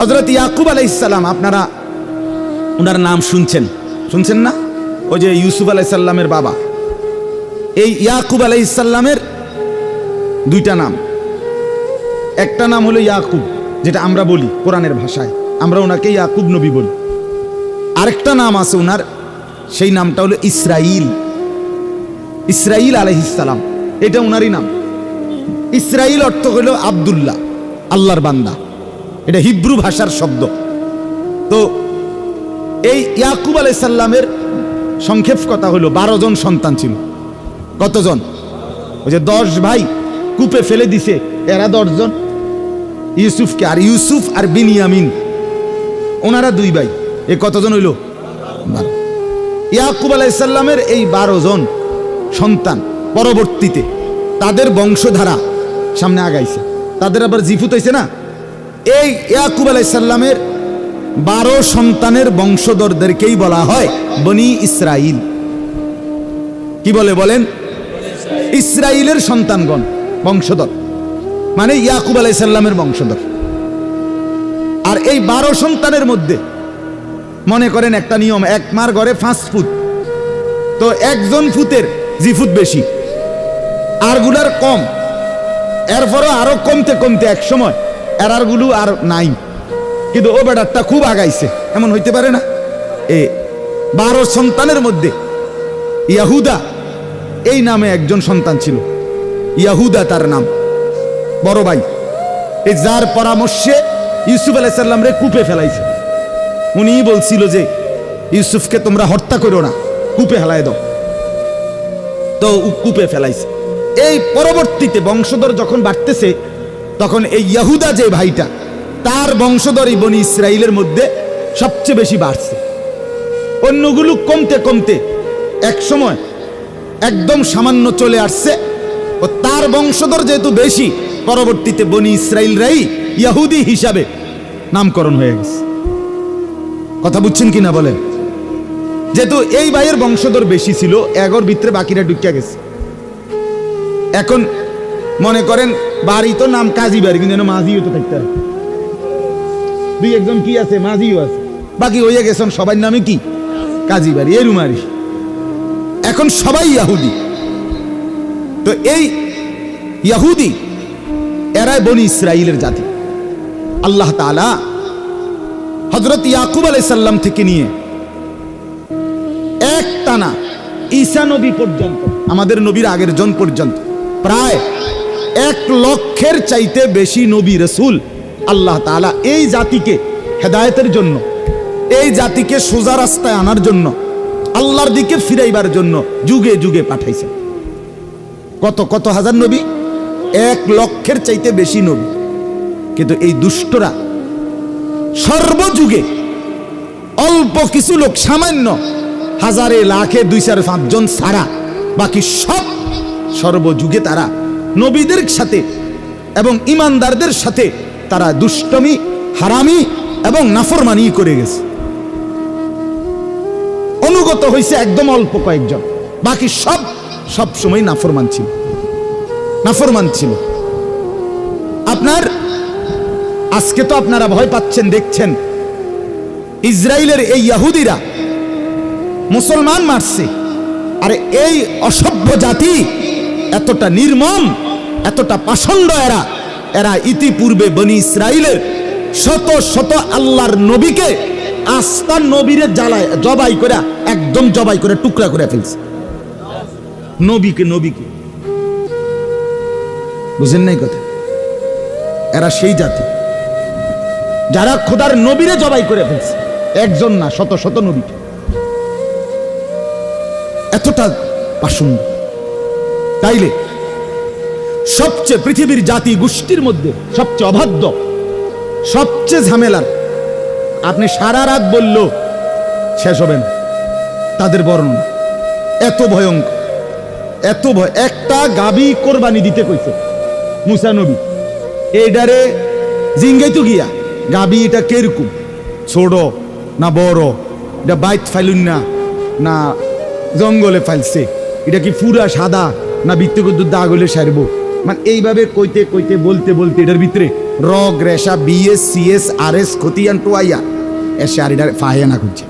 হযরত ইয়াকুব আলাইহিস সালাম, আপনারা ওনার নাম শুনছেন না? ওই যে ইউসুফ আলাইহিস সালামের বাবা, এই ইয়াকুব আলাইহিস সালামের দুইটা নাম। একটা নাম হলো ইয়াকুব, যেটা আমরা বলি কোরআনের ভাষায়, আমরা ওনাকে ইয়াকুব নবী বলি। আরেকটা নাম আছে ওনার, সেই নামটা হলো ইসরাইল আলাইহিস সালাম, এটা ওনারই নাম। ইসরাইল অর্থ হলো আব্দুল্লাহ, আল্লাহর বান্দা, এটা হিব্রু ভাষার শব্দ। তো এই ইয়াকুব আলাইহিস সালামের সংক্ষেপ কথা হলো 12 জন সন্তান ছিল। কতজন? ওই যে 10 ভাই কূপে ফেলে দিছে, এরা 10 জন ইউসুফকে, আর ইউসুফ আর বিনিয়ামিন ওনারা 2 ভাই, এ কতজন হইল? 12। ইয়াকুব আলাইহিস সালামের এই 12 জন সন্তান পরবর্তীতে তাদের বংশধারা সামনে আগাইছে, তাদের আবার জিফুত হইছে না। এই ইয়াকুব আলাইহিস সালামের 12 সন্তানের বংশধরদেরকেই বলা হয় বনি ইসরাইল। কি বলেন? ইসরাইলের সন্তানগণ, বংশধর মানে ইয়াকুব আলাইহিস সালামের বংশধর। আর এই 12 সন্তানের মধ্যে মনে করেন একটা নিয়ম, এক মার ঘরে 5 ফুট, তো একজন ফুতের জিফুত বেশি, আরগুলার কম, এরপরও আরো কমতে কমতে এক সময় এরারগুলো আর নাই, কিন্তু ও বেটারটা খুব আগাইছে, এমন হইতে পারে না? 12 সন্তানের মধ্যে ইয়াহুদা এই নামে একজন সন্তান ছিল, ইয়াহুদা তার নাম, বড় ভাই, এই যার পরামর্শে ইউসুফ আলাইহিস সালাম রে কূপে ফেলাইছে। উনি বলছিল যে ইউসুফকে তোমরা হত্যা করো না, কূপে ফেলায় দাও, তো কূপে ফেলাইছে। এই পরবর্তীতে বংশধর যখন বাড়তেছে, তখন এই ইয়াহুদা যে ভাইটা, তার বংশধর এই বনি ইসরাইলের মধ্যে সবচেয়ে বেশি বাড়ছে। অন্যগুলো কমতে কমতে এক সময় একদম সামান্য চলে আসছে, ও তার বংশধর যেহেতু বেশি, পরবর্তীতে বনি ইসরাইলরাই ইহুদি হিসাবে নামকরণ হয়ে গেছে। কথা বুঝছেন কিনা বলেন? যেহেতু এই ভাইয়ের বংশধর বেশি ছিল, এগোর ভিতরে বাকিরা ঢুকিয়া গেছে। এখন মনে করেন বাড়ি তো নাম কাজী বাড়ি, কিন্তু মাঝিও তো থাকতে, 2-1 কি আছে, মাঝিও আছে, বাকি হইয়া গেছেন সবাই নামে কি কাজী বাড়ি, এরুমারি। এখন সবাই ইহুদি। তো এই ইহুদি এরাই বনি ইসরাইলের জাতি। আল্লাহ তাআলা হযরত ইয়াকুব আলাইহিস সালাম থেকে নিয়ে এক টানা ঈসা নবী পর্যন্ত, আমাদের নবীর আগের জন পর্যন্ত প্রায় 1 লক্ষের চাইতে বেশি নবী রাসূল আল্লাহ তাআলা এই জাতিকে হেদায়েতের জন্য, এই জাতিকে সোজা রাস্তায় আনার জন্য, আল্লাহর দিকে ফিরাইবার জন্য যুগে যুগে পাঠাইছেন। কত হাজার নবী? 1 লক্ষের চাইতে বেশি নবী। কিন্তু এই দুষ্টরা সর্বযুগে অল্প কিছু লোক, সামান্য হাজারে লাখে 2-4-5 জন ছাড়া বাকি সব সর্বযুগে তারা নবীদের সাথে এবং ইমানদারদের সাথে তারা দুষ্টমি, হারামি এবং নাফরমানি করে গেছে। অনুগত হয়েছে একদম অল্প কয়েকজন, বাকি সব সময় নাফরমান ছিল। আপনার আজকে তো আপনারা ভয় পাচ্ছেন, দেখছেন ইসরায়েলের এই ইহুদিরা মুসলমান মারছে। আরে এই অসভ্য জাতি এতটা নির্মম, এতটা পাষণ্ড, এরা ইতিপূর্বে বনি ইসরায়েলের শত শত আল্লাহর নবীকে, আস্তার নবীরে জ্বালায় জবাই করে, একদম জবাই করে টুকরা করে ফেলছে। নবীকে বুঝেন নাই কথা? এরা সেই জাতি যারা খোদার নবীরে জবাই করে ফেলছে, একজন না, শত শত নবীকে। এতটা পাষণ্ড। তাইলে সবচেয়ে পৃথিবীর জাতি গোষ্ঠীর মধ্যে সবচেয়ে অবাধ্য, সবচেয়ে ঝামেলার, আপনি সারা রাত বলল শেষ হবেন তাদের বর্ণনা। এত ভয়ঙ্কর, এত ভয়। একটা গাবি কোরবানি দিতে কইছে মুসা নবী, এইটারে জিঙ্গাইতো গিয়া গাবি এটা কিরকম, ছোট না বড়, এটা বাইত ফাইলুন না জঙ্গলে ফাইলছে, এটা কি পুরা সাদা না ভিত্তি দাগ হলে সারবো, মানে এইভাবে কইতে বলতে এটার ভিতরে রগ রেশা বিএস সিএস আর এস খতিয়ান টুয়াইয়া এসে আর এটা ফাহিয়ানা খুঁজছে।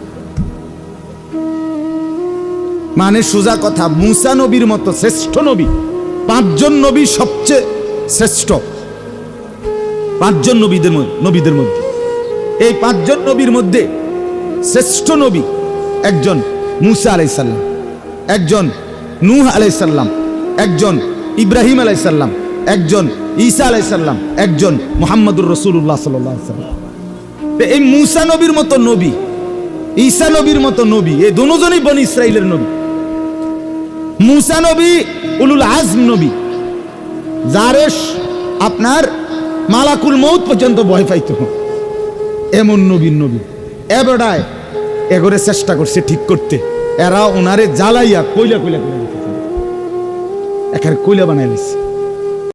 মানে সোজা কথা, মুসা নবীর মতো শ্রেষ্ঠ নবী, 5 জন নবী সবচেয়ে শ্রেষ্ঠ, 5 জন নবীদের মধ্যে এই 5 জন নবীর মধ্যে শ্রেষ্ঠ নবী একজন মুসা আলাইহিস সালাম, একজন নূহ আলাইহিস সালাম, একজন ইব্রাহিম আলাইহিস সালাম, একজন ঈসা আলাইহিস সালাম, একজন মুহাম্মদুর রাসূলুল্লাহ সাল্লাল্লাহু আলাইহি ওয়াসাল্লাম। এই মুসা নবীর মতো নবী, ঈসা নবীর মতো নবী, এই দুজনই বনি ইসরাইলের নবী। মুসা নবী উলুল আজম নবী, যারে আপনার মালাকুল মউত পর্যন্ত ভয় পাইতো, এমন নবীর নবী। এবারে এগরে চেষ্টা করছে ঠিক করতে, এরা ওনারে জ্বালাইয়া কইলা কইলা কইলা এখানে কইলা বানাই দিচ্ছে।